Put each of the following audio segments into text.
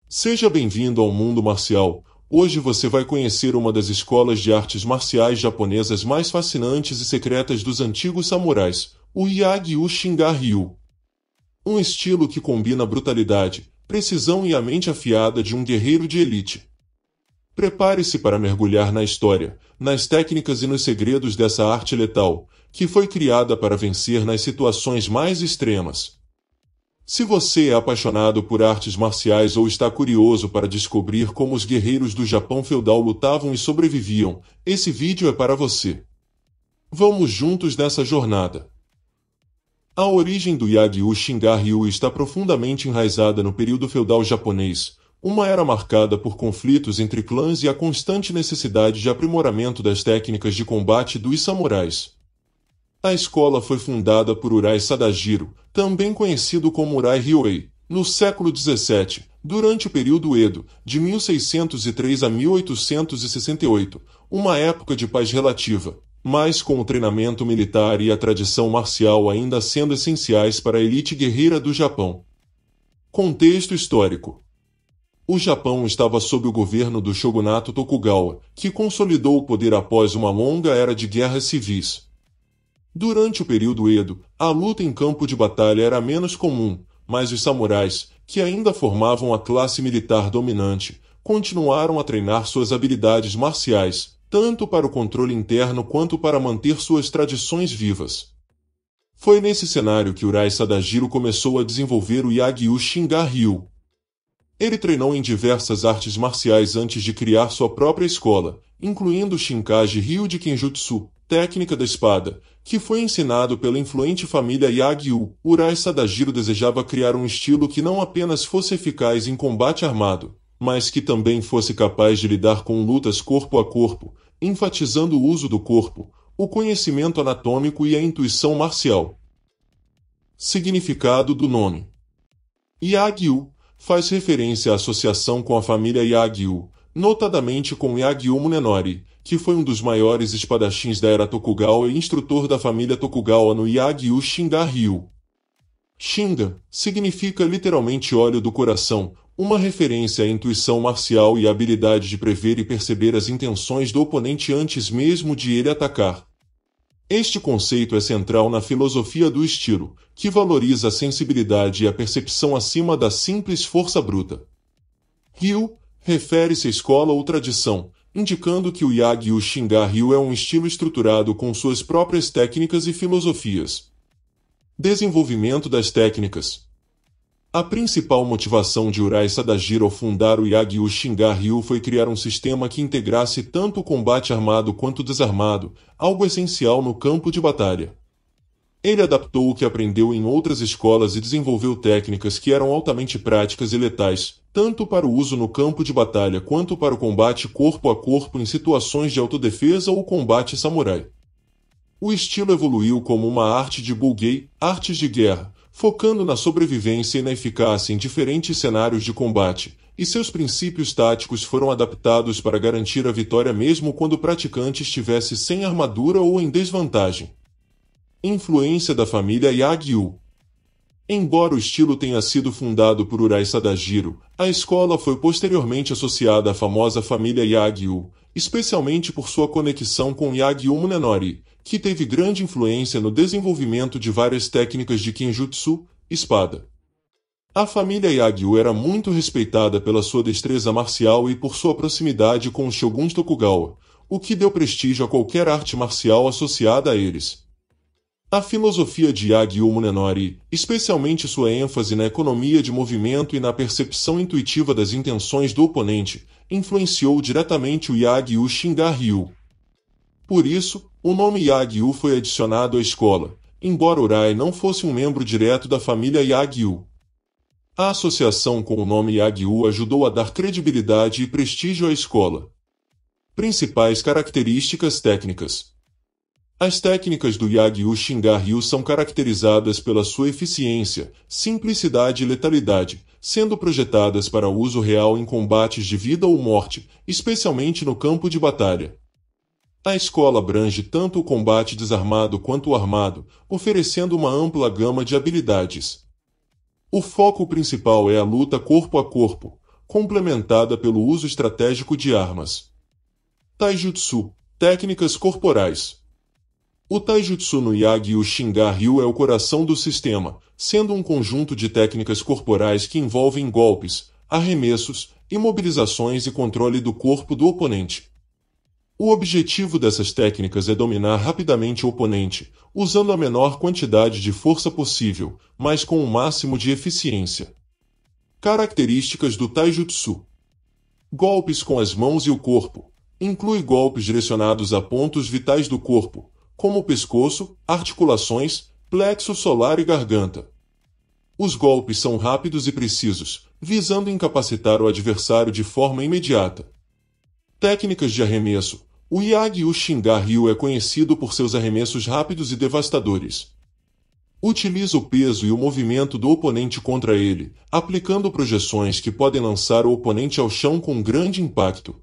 Seja bem-vindo ao mundo marcial. Hoje você vai conhecer uma das escolas de artes marciais japonesas mais fascinantes e secretas dos antigos samurais, o Yagyu Shinga-ryu. Um estilo que combina a brutalidade, precisão e a mente afiada de um guerreiro de elite. Prepare-se para mergulhar na história, nas técnicas e nos segredos dessa arte letal, que foi criada para vencer nas situações mais extremas. Se você é apaixonado por artes marciais ou está curioso para descobrir como os guerreiros do Japão feudal lutavam e sobreviviam, esse vídeo é para você. Vamos juntos nessa jornada. A origem do Yagyu Shinga-ryu está profundamente enraizada no período feudal japonês, uma era marcada por conflitos entre clãs e a constante necessidade de aprimoramento das técnicas de combate dos samurais. A escola foi fundada por Urai Sadajiro, também conhecido como Urai Ryoei, no século XVII, durante o período Edo, de 1603 a 1868, uma época de paz relativa, mas com o treinamento militar e a tradição marcial ainda sendo essenciais para a elite guerreira do Japão. Contexto histórico: o Japão estava sob o governo do shogunato Tokugawa, que consolidou o poder após uma longa era de guerras civis. Durante o período Edo, a luta em campo de batalha era menos comum, mas os samurais, que ainda formavam a classe militar dominante, continuaram a treinar suas habilidades marciais, tanto para o controle interno quanto para manter suas tradições vivas. Foi nesse cenário que Urai Sadajiro começou a desenvolver o Yagyu Shinga-ryu. Ele treinou em diversas artes marciais antes de criar sua própria escola, incluindo o Shinkaji-ryu de Kenjutsu, técnica da espada, que foi ensinado pela influente família Yagyu. Urai Sadajiro desejava criar um estilo que não apenas fosse eficaz em combate armado, mas que também fosse capaz de lidar com lutas corpo a corpo, enfatizando o uso do corpo, o conhecimento anatômico e a intuição marcial. Significado do nome: Yagyu faz referência à associação com a família Yagyu, notadamente com Yagyu Munenori, que foi um dos maiores espadachins da era Tokugawa e instrutor da família Tokugawa no Yagyu Shinga-ryu. Shinga significa literalmente olho do coração, uma referência à intuição marcial e à habilidade de prever e perceber as intenções do oponente antes mesmo de ele atacar. Este conceito é central na filosofia do estilo, que valoriza a sensibilidade e a percepção acima da simples força bruta. Ryu refere-se à escola ou tradição, indicando que o Yagyu Shinga-ryu é um estilo estruturado com suas próprias técnicas e filosofias. Desenvolvimento das técnicas. A principal motivação de Urai Sadajiro ao fundar o Yagyu Shinga-ryu foi criar um sistema que integrasse tanto o combate armado quanto desarmado, algo essencial no campo de batalha. Ele adaptou o que aprendeu em outras escolas e desenvolveu técnicas que eram altamente práticas e letais, tanto para o uso no campo de batalha quanto para o combate corpo a corpo em situações de autodefesa ou combate samurai. O estilo evoluiu como uma arte de Bugei, artes de guerra, focando na sobrevivência e na eficácia em diferentes cenários de combate, e seus princípios táticos foram adaptados para garantir a vitória mesmo quando o praticante estivesse sem armadura ou em desvantagem. Influência da família Yagyu. Embora o estilo tenha sido fundado por Urai Sadajiro, a escola foi posteriormente associada à famosa família Yagyu, especialmente por sua conexão com Yagyu Munenori, que teve grande influência no desenvolvimento de várias técnicas de Kenjutsu, espada. A família Yagyu era muito respeitada pela sua destreza marcial e por sua proximidade com os shoguns Tokugawa, o que deu prestígio a qualquer arte marcial associada a eles. A filosofia de Yagyu Munenori, especialmente sua ênfase na economia de movimento e na percepção intuitiva das intenções do oponente, influenciou diretamente o Yagyu Shinga-ryu. Por isso, o nome Yagyu foi adicionado à escola, embora Urai não fosse um membro direto da família Yagyu. A associação com o nome Yagyu ajudou a dar credibilidade e prestígio à escola. Principais características técnicas. As técnicas do Yagyu Shinga-ryu são caracterizadas pela sua eficiência, simplicidade e letalidade, sendo projetadas para uso real em combates de vida ou morte, especialmente no campo de batalha. A escola abrange tanto o combate desarmado quanto o armado, oferecendo uma ampla gama de habilidades. O foco principal é a luta corpo a corpo, complementada pelo uso estratégico de armas. Taijutsu, técnicas corporais. O Taijutsu no Yagyu Shinga-ryu é o coração do sistema, sendo um conjunto de técnicas corporais que envolvem golpes, arremessos, imobilizações e controle do corpo do oponente. O objetivo dessas técnicas é dominar rapidamente o oponente, usando a menor quantidade de força possível, mas com o máximo de eficiência. Características do Taijutsu. Golpes com as mãos e o corpo. Inclui golpes direcionados a pontos vitais do corpo, como o pescoço, articulações, plexo solar e garganta. Os golpes são rápidos e precisos, visando incapacitar o adversário de forma imediata. Técnicas de arremesso. O Yagyu Shinga-ryu é conhecido por seus arremessos rápidos e devastadores. Utiliza o peso e o movimento do oponente contra ele, aplicando projeções que podem lançar o oponente ao chão com grande impacto.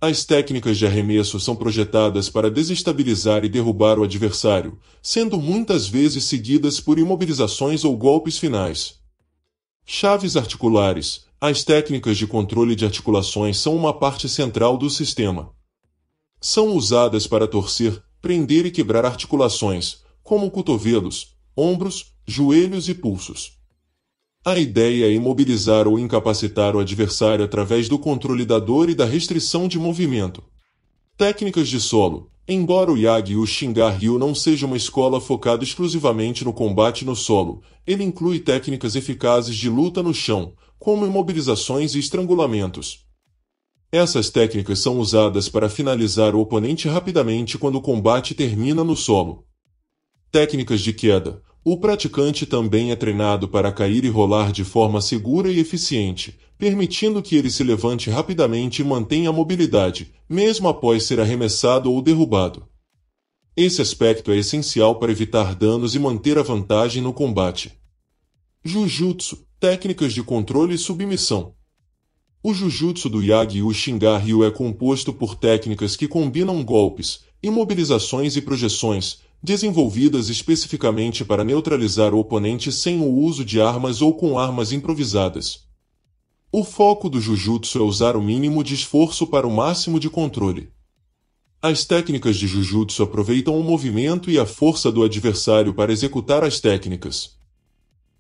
As técnicas de arremesso são projetadas para desestabilizar e derrubar o adversário, sendo muitas vezes seguidas por imobilizações ou golpes finais. Chaves articulares. As técnicas de controle de articulações são uma parte central do sistema. São usadas para torcer, prender e quebrar articulações, como cotovelos, ombros, joelhos e pulsos. A ideia é imobilizar ou incapacitar o adversário através do controle da dor e da restrição de movimento. Técnicas de solo. Embora o Yagyu Shinga-ryu não seja uma escola focada exclusivamente no combate no solo, ele inclui técnicas eficazes de luta no chão, como imobilizações e estrangulamentos. Essas técnicas são usadas para finalizar o oponente rapidamente quando o combate termina no solo. Técnicas de queda. O praticante também é treinado para cair e rolar de forma segura e eficiente, permitindo que ele se levante rapidamente e mantenha a mobilidade, mesmo após ser arremessado ou derrubado. Esse aspecto é essencial para evitar danos e manter a vantagem no combate. Jujutsu, técnicas de controle e submissão. O Jujutsu do Yagyu Shinga-ryu é composto por técnicas que combinam golpes, imobilizações e projeções, desenvolvidas especificamente para neutralizar o oponente sem o uso de armas ou com armas improvisadas. O foco do Jujutsu é usar o mínimo de esforço para o máximo de controle. As técnicas de Jujutsu aproveitam o movimento e a força do adversário para executar as técnicas.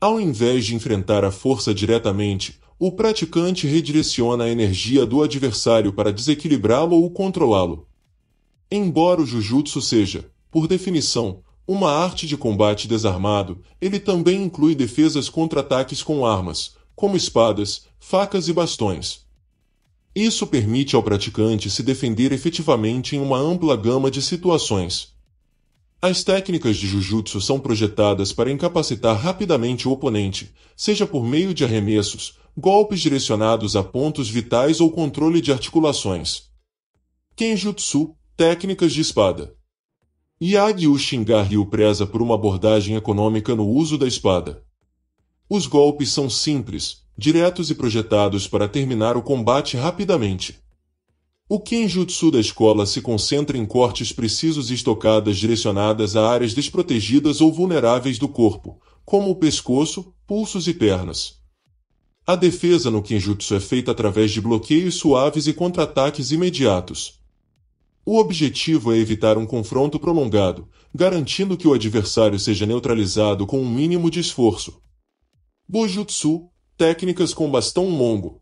Ao invés de enfrentar a força diretamente, o praticante redireciona a energia do adversário para desequilibrá-lo ou controlá-lo. Embora o Jujutsu seja, por definição, uma arte de combate desarmado, ele também inclui defesas contra ataques com armas, como espadas, facas e bastões. Isso permite ao praticante se defender efetivamente em uma ampla gama de situações. As técnicas de Jujutsu são projetadas para incapacitar rapidamente o oponente, seja por meio de arremessos, golpes direcionados a pontos vitais ou controle de articulações. Kenjutsu, técnicas de espada. Yagyu Shinga-ryu preza por uma abordagem econômica no uso da espada. Os golpes são simples, diretos e projetados para terminar o combate rapidamente. O Kenjutsu da escola se concentra em cortes precisos e estocadas direcionadas a áreas desprotegidas ou vulneráveis do corpo, como o pescoço, pulsos e pernas. A defesa no Kenjutsu é feita através de bloqueios suaves e contra-ataques imediatos. O objetivo é evitar um confronto prolongado, garantindo que o adversário seja neutralizado com um mínimo de esforço. Bojutsu, técnicas com bastão longo.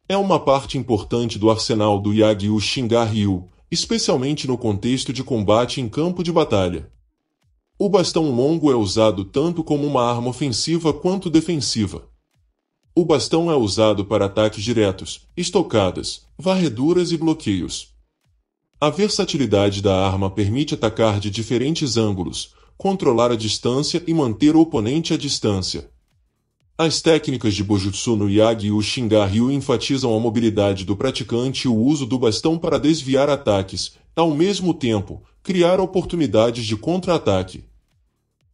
É uma parte importante do arsenal do Yagyu Shinga-ryu, especialmente no contexto de combate em campo de batalha. O bastão longo é usado tanto como uma arma ofensiva quanto defensiva. O bastão é usado para ataques diretos, estocadas, varreduras e bloqueios. A versatilidade da arma permite atacar de diferentes ângulos, controlar a distância e manter o oponente à distância. As técnicas de Bojutsu no Yagyu Shinga-ryu enfatizam a mobilidade do praticante e o uso do bastão para desviar ataques, ao mesmo tempo, criar oportunidades de contra-ataque.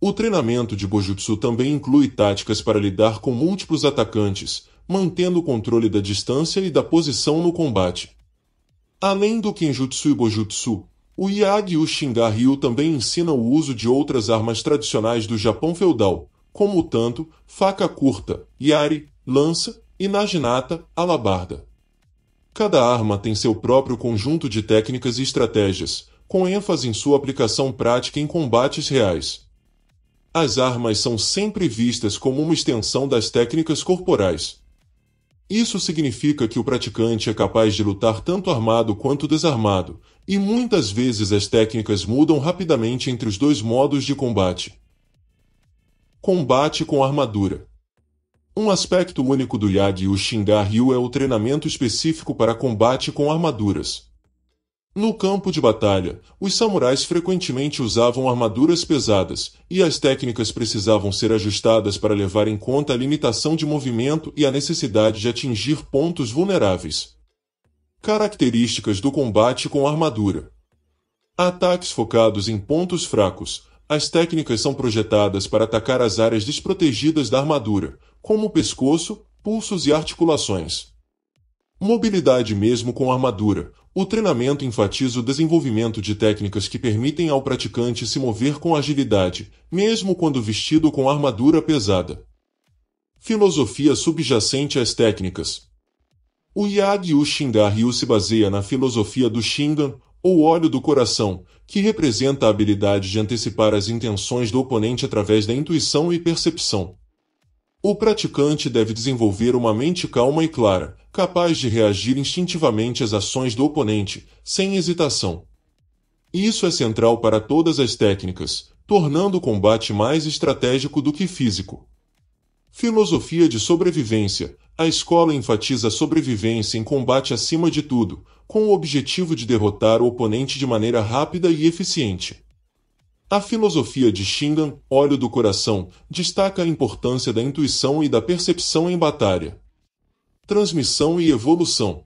O treinamento de Bojutsu também inclui táticas para lidar com múltiplos atacantes, mantendo o controle da distância e da posição no combate. Além do Kenjutsu e Bojutsu, o Yagyu Shinga-ryu também ensina o uso de outras armas tradicionais do Japão feudal, como o tanto, faca curta, yari, lança, e Naginata, alabarda. Cada arma tem seu próprio conjunto de técnicas e estratégias, com ênfase em sua aplicação prática em combates reais. As armas são sempre vistas como uma extensão das técnicas corporais. Isso significa que o praticante é capaz de lutar tanto armado quanto desarmado, e muitas vezes as técnicas mudam rapidamente entre os dois modos de combate. Combate com armadura. Um aspecto único do Yagyu Shinga-ryu é o treinamento específico para combate com armaduras. No campo de batalha, os samurais frequentemente usavam armaduras pesadas, e as técnicas precisavam ser ajustadas para levar em conta a limitação de movimento e a necessidade de atingir pontos vulneráveis. Características do combate com armadura. Ataques focados em pontos fracos. As técnicas são projetadas para atacar as áreas desprotegidas da armadura, como o pescoço, pulsos e articulações. Mobilidade mesmo com armadura. O treinamento enfatiza o desenvolvimento de técnicas que permitem ao praticante se mover com agilidade, mesmo quando vestido com armadura pesada. Filosofia subjacente às técnicas. O Yagyu Shinga-ryu se baseia na filosofia do Shingan, ou óleo do coração, que representa a habilidade de antecipar as intenções do oponente através da intuição e percepção. O praticante deve desenvolver uma mente calma e clara, capaz de reagir instintivamente às ações do oponente, sem hesitação. Isso é central para todas as técnicas, tornando o combate mais estratégico do que físico. Filosofia de sobrevivência. A escola enfatiza a sobrevivência em combate acima de tudo, com o objetivo de derrotar o oponente de maneira rápida e eficiente. A filosofia de Shingan, óleo do coração, destaca a importância da intuição e da percepção em batalha. Transmissão e evolução.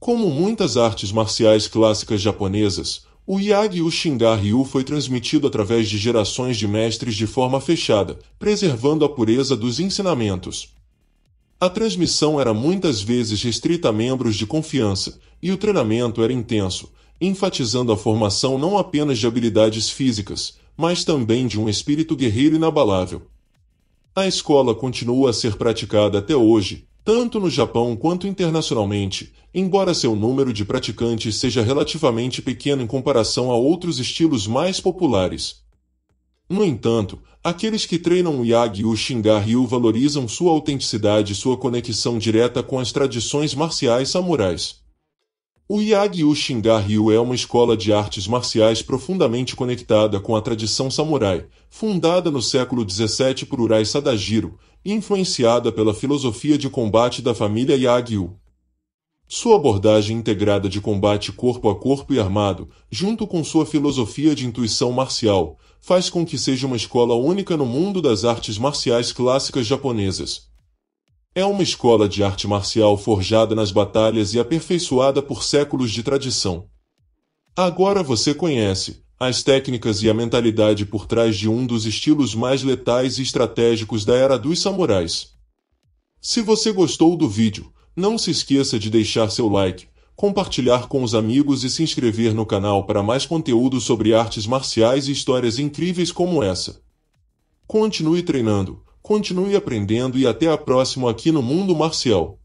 Como muitas artes marciais clássicas japonesas, o Yagyu Shinga-ryu foi transmitido através de gerações de mestres de forma fechada, preservando a pureza dos ensinamentos. A transmissão era muitas vezes restrita a membros de confiança, e o treinamento era intenso, enfatizando a formação não apenas de habilidades físicas, mas também de um espírito guerreiro inabalável. A escola continua a ser praticada até hoje, tanto no Japão quanto internacionalmente, embora seu número de praticantes seja relativamente pequeno em comparação a outros estilos mais populares. No entanto, aqueles que treinam o Yagyu Shinga-ryu valorizam sua autenticidade e sua conexão direta com as tradições marciais samurais. O Yagyu Shinga-ryu é uma escola de artes marciais profundamente conectada com a tradição samurai, fundada no século XVII por Urai Sadajiro, e influenciada pela filosofia de combate da família Yagyu. Sua abordagem integrada de combate corpo a corpo e armado, junto com sua filosofia de intuição marcial, faz com que seja uma escola única no mundo das artes marciais clássicas japonesas. É uma escola de arte marcial forjada nas batalhas e aperfeiçoada por séculos de tradição. Agora você conhece as técnicas e a mentalidade por trás de um dos estilos mais letais e estratégicos da era dos samurais. Se você gostou do vídeo, não se esqueça de deixar seu like, compartilhar com os amigos e se inscrever no canal para mais conteúdo sobre artes marciais e histórias incríveis como essa. Continue treinando, continue aprendendo e até a próxima aqui no Mundo Marcial.